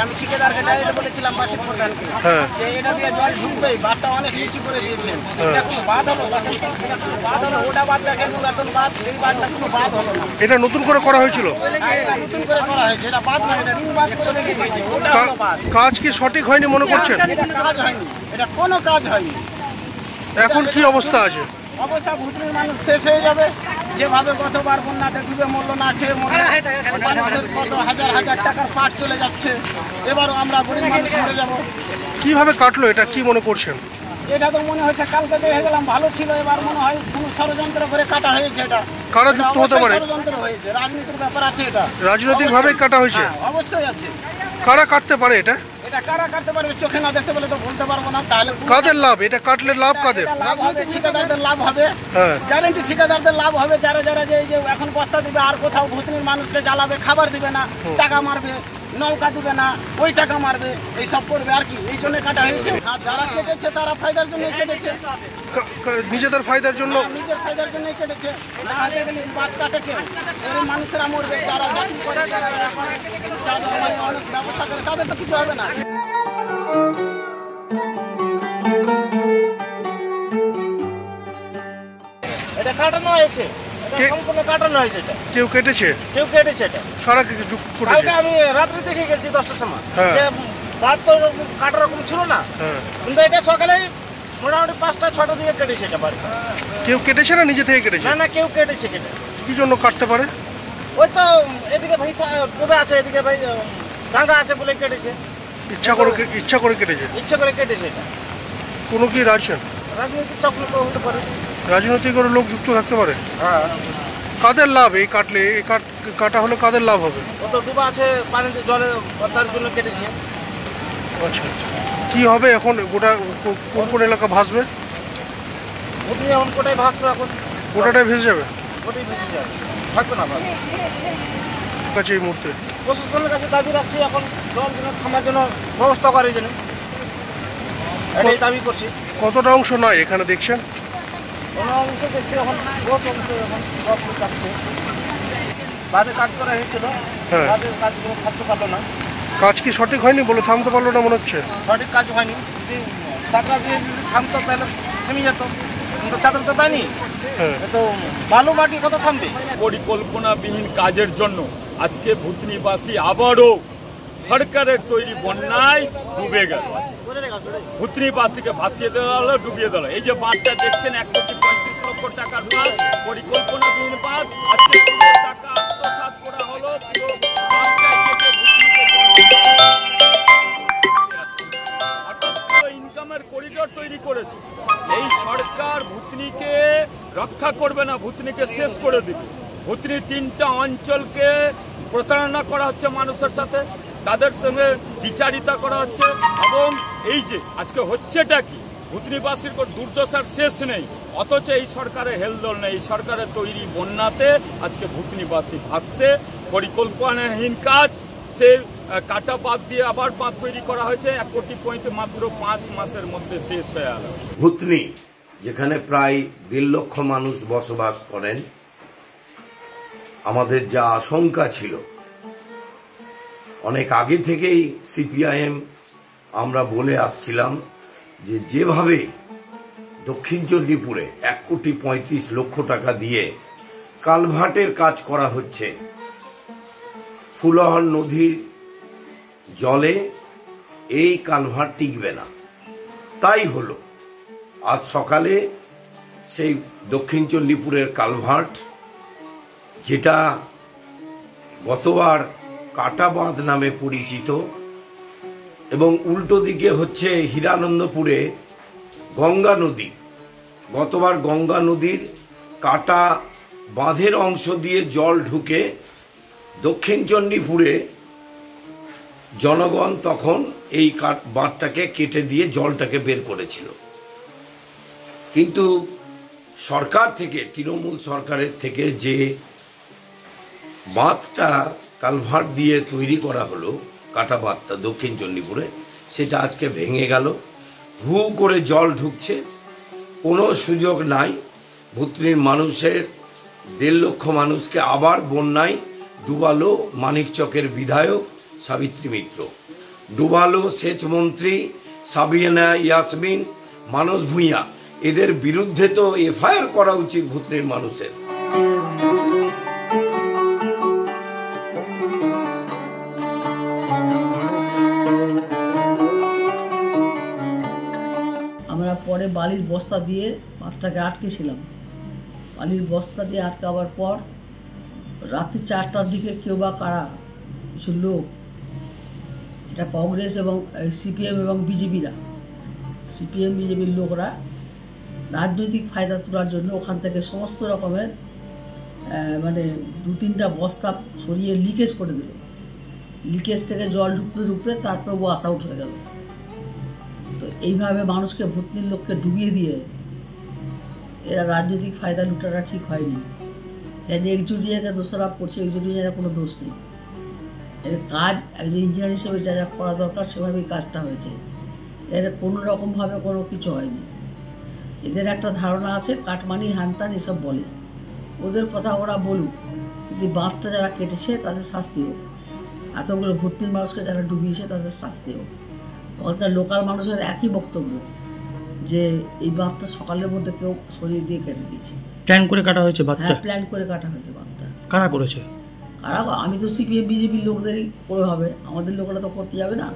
আমি ঠিকাদারকে ডাইরেক্ট বলেছিলাম বাসিক প্রধানকে যে এটা দিয়ে জল ঢুকবেই, বাঁধটা অনেক নিচু করে দিয়েছেন। এটা কোনো বাঁধ হলো? বাঁধ হলো ওটা বাদ দেখেন, নতুন বাঁধ, সেই বাঁধটা কোনো বাঁধ হলো না। এটা নতুন করে করা হয়েছিল? এটা নতুন করে করা হয়েছে, এটা বাঁধ নয়, এটা রিং বাঁধ করে দিয়েছে, ওটা হলো বাঁধ। কাজ কি সঠিক হয়নি মনে করছেন? এটা কাজ হয়নি, এটা কোনো কাজ হয়নি। এখন কি অবস্থা আছে? অবস্থা ভুতুড়ির মানুষ শেষ হয়ে যাবে, যেভাবে গতবার বন্যাতে ডুবে মরল, না খেয়ে মরল, মানুষের কত হাজার হাজার টাকার পাট চলে যাচ্ছে, এবারও আমরা গরিব মানুষ মরে যাব। কিভাবে কাটলো এটা কি মনে করছেন? এটা তো মনে হচ্ছে কালকে দেখে গেলাম ভালো ছিল, এবার মনে হয় কোনো ষড়যন্ত্র করে কাটা হয়েছে। এটা কারা যুক্ত হতে পারে? ষড়যন্ত্র হয়েছে, রাজনীতির ব্যাপার আছে। এটা রাজনৈতিক ভাবে কাটা হয়েছে? অবশ্যই আছে। কারা কাটতে পারে এটা? এটা কারা কাটতে পারবে চোখে না দেখতে পেলে তো বলতে পারবো না। তাহলে কাদের লাভ? এটা কাটলে লাভ কাদের? রাজনৈতিক ঠিকাদারদের লাভ হবে, গ্যারান্টি ঠিকাদারদের লাভ হবে। যারা যারা যে এখন বস্তা দিবে, আর কোথাও ভুতুনির মানুষকে জ্বালাবে, খাবার দিবে না, টাকা মারবে, নৌকা দিবে না, ওই টাকা মারবে, এইসব করবে আর কি। এই জন্য কাটা হয়েছে। আর যারা কেটেছে তারা ফায়দার জন্য কেটেছে, নিজেদের ফায়দার জন্য, নিজের ফায়দার জন্য কেটেছে। বাদ কাটে কেউ গরিব মানুষেরা মরবে, যারা চাকরি করে, যারা অনেক ব্যবসা করে, তাদের তো কিছু হবে না। এটা কাটানো হয়েছে, সম্পূর্ণ কাটানো হয়েছে। এটা কেউ কেটেছে? কেউ কেটেছে। এটা সারা কালকে আমি রাত্রে দেখে গেছি 10টার সময়, বাদ তো কাটার রকম ছিল না, কিন্তু এটা সকালে মোটামুটি 5টা 6টা দিকে কেটেছে। এটা বাড়ি কেউ কেটেছে না নিজে থেকে কেটেছে? না, কেউ কেটেছে। কেটে কি জন্য কাটতে পারে? ওই তো এদিকে ভাই ডুবে আছে, এদিকে ভাই ডাঙ্গা আছে বলে কেটেছে। ইচ্ছা করে কেটেছে? ইচ্ছা করে কেটেছে। এটা কোনো কি রাজনৈতিক চক্র হতে পারে, রাজনৈতিক লোক যুক্ত থাকতে পারে। হ্যাঁ। কাদের লাভ এই কাটলে? এই কাটা হলে কাদের লাভ হবে? ও তো ডুবা আছে পানিতে, জলে, তার জন্য কেটেছে। আচ্ছা আচ্ছা, কি হবে এখন? গোটা কোন এলাকা ভাসবে? এখন কোটাই ভাসবে, এখন গোটাটাই ভেসে যাবে? কোটাই ভেসে যাবে, থাকবে না কাছে এই মুহূর্তে প্রশাসনের কাছে দাবি রাখছি, এখন জল যেন থামার জন্য ব্যবস্থা করে, যেন এটাই দাবি করছি। কতটা অংশ নয় এখানে দেখছেন? কোনো অংশ দেখছি এখন, বহুত অংশ এখন কাটছে। বাদে কাজ করা হয়েছিল, বাদের কাজগুলো থাকতে পারলো না। কাজ কি সঠিক হয়নি বলে থামতে পারলো না মনে হচ্ছে? সঠিক কাজ হয়নি। যদি চাকরা দিয়ে যদি থামতো তাহলে থেমে যেত, কিন্তু চাদর তো দেয়নি। তো বালু মাটি কত থামবে? পরিকল্পনাবিহীন কাজের জন্য আজকে ভুতনিবাসী আবারও সরকারের তৈরি বন্যায় ডুবে গেল। ভুতনিবাসীকে ভাসিয়ে দেওয়া হলো, ডুবিয়ে দেওয়া হলো। এই যে বাঁধটা দেখছেন 1,35,00,000 টাকার বাঁধ, পরিকল্পনাবিহীন বাঁধ, আজকে টাকা আত্মসাৎ করা হলো। ইনকামের করিডোর তৈরি করেছে। এই সরকার ভুতনিকে রক্ষা করবে না, ভুতনিকে শেষ করে দিবে। ভুতনি 3টা অঞ্চলকে প্রতারণা করা হচ্ছে মানুষের সাথে, তাদের সঙ্গে বিচারিতা করা হচ্ছে। এবং এই যে আজকে হচ্ছেটা কি, ভুতনিবাসীর দুর্দশার শেষ নেই, অথচ এই সরকারের হেলদোল নেই। এই সরকারের তৈরি বন্যাতে আজকে ভুতনিবাসী ভাসছে। পরিকল্পনাহীন কাজ, সে কাটা বাঁধ দিয়ে আবার বাঁধ তৈরি করা হয়েছে, 1,35,00,000 মাত্র 5 মাসের মধ্যে শেষ হয়ে গেল। ভুতনি যেখানে প্রায় 1.5 লক্ষ মানুষ বসবাস করেন, আমাদের যা আশঙ্কা ছিল, অনেক আগে থেকেই সিপিআইএম আমরা বলে আসছিলাম যে যেভাবে দক্ষিণ চণ্ডীপুরে 1,35,00,000 টাকা দিয়ে কালভার্টের কাজ করা হচ্ছে, ফুলহর নদীর জলে এই কালভার্ট টিকবে না। তাই হলো আজ সকালে সেই দক্ষিণ চণ্ডীপুরের কালভার্ট, যেটা গতবার কাটা বাঁধ নামে পরিচিত, এবং উল্টো দিকে হচ্ছে হীরানন্দপুরে গঙ্গা নদী। গতবার গঙ্গা নদীর কাটা বাঁধের অংশ দিয়ে জল ঢুকে দক্ষিণ চণ্ডীপুরে জনগণ তখন এই বাঁধটাকে কেটে দিয়ে জলটাকে বের করেছিল। কিন্তু সরকার থেকে, তৃণমূল সরকারের থেকে যে বাঁধটা কালভার্ট দিয়ে তৈরি করা হলো, কাটা বাঁধটা দক্ষিণ চণ্ডীপুরে, সেটা আজকে ভেঙে গেল। হু করে জল ঢুকছে, কোনো সুযোগ নাই। ভুতনির মানুষের 1.5 লক্ষ মানুষকে আবার বন্যায় ডুবালো মানিকচকের বিধায়ক সাবিত্রী মিত্র। ডুবালো সেচ মন্ত্রী সাবিনা ইয়াসমিন, মানস ভূঁইয়া, এদের বিরুদ্ধে তো এফআইআর করা উচিত ভূতনির মানুষের। আমরা পরে বালির বস্তা দিয়ে বাঁধটাকে আটকেছিলাম। বালির বস্তা দিয়ে আটকাবার পর রাত্রি 4টার দিকে কেউ বা কারা কিছু লোক, এটা কংগ্রেস এবং সিপিএম এবং বিজেপিরা, সিপিএম বিজেপির লোকরা রাজনৈতিক ফায়দা তোলার জন্য ওখান থেকে সমস্ত রকমের মানে 2-3টা বস্তা ছড়িয়ে লিকেজ করে দিল। লিকেজ থেকে জল ঢুকতে ঢুকতে তারপর ওয়াশ আউট হয়ে গেল। তো এইভাবে মানুষকে ভূতনির লোককে ডুবিয়ে দিয়ে এরা রাজনৈতিক ফায়দা লুটাটা ঠিক হয়নি। এর একজুটিয়াকে দোষারোপ করছে, একজুটিয়ার কোনো দোষ নেই। এর কাজ একজন ইঞ্জিনিয়ার হিসেবে যা যা করা দরকার সেভাবেই কাজটা হয়েছে। এর কোনো রকমভাবে কোনো কিছু হয়নি। এদের একটা ধারণা আছে কাটমানি হ্যানত্যান এসব বলে, ওদের কথা ওরা বলুক, কিন্তু বাঁধটা যারা কেটেছে তাদের শাস্তি হোক, এতগুলো ভূতনির মানুষকে যারা ডুবিয়েছে তাদের শাস্তি হোক। ওখানকার লোকাল মানুষের একই বক্তব্য যে এই বাঁধটা সকালের মধ্যে কেউ সরিয়ে দিয়ে কেটে দিয়েছে। প্ল্যান করে কাটা হয়েছে বাঁধটা? হ্যাঁ, প্ল্যান করে কাটা হয়েছে বাঁধটা। কারা করেছে? কারা? আমি তো সিপিএম বিজেপির লোকদেরই করে হবে, আমাদের লোকেরা তো করতে যাবে না।